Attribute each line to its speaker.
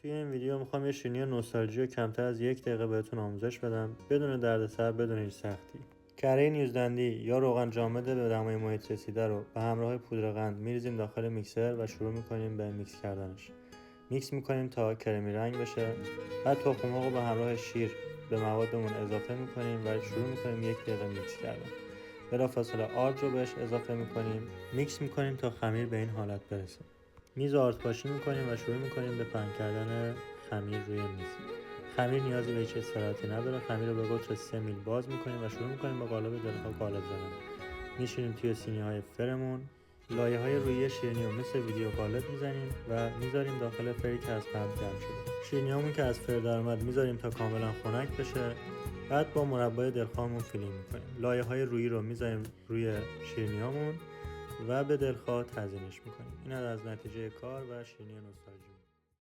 Speaker 1: توی این ویدیو میخوام یه شیرینی نوستالژی کمتر از 1 دقیقه بهتون آموزش بدم بدون دردسر، بدون هیچ سختی. کره نیوزلندی یا روغن جامد به دمای محیط رسیده رو به همراه پودر قند میریزیم داخل میکسر و شروع میکنیم به میکس کردنش. میکس میکنیم تا کرمی رنگ بشه. بعد تخم مرغ رو به همراه شیر به موادمون اضافه میکنیم و شروع میکنیم 1 دقیقه میکس کردن. بلافاصله آرد رو بهش اضافه میکنیم، میکس میکنیم تا خمیر به این حالت برسه. میز رو آردپاشی میکنیم و شروع میکنیم به پهن کردن خمیر روی میز. خمیر نیازی به هیچ استراحتی نداره. خمیر رو به قطر 3 میل باز میکنیم و شروع میکنیم با قالب دلخواه قالب زدن. میشینیم توی سینی های فرمون. لایه های روی شیرینی رو مثل ویدیو قالب میزنیم و میذاریم داخل فری که از قبل گرم شده. شیرینی همون که از فر در اومد میذاریم تا کاملا خنک بشه. بعد با مربای دلخواهمون فیلینگ میکنیم. لایه های رویی رو میذاریم روی شیرینیامون و به دلخواه تزیینش میکنیم. این از نتیجه کار و شیرینی نوستالژی.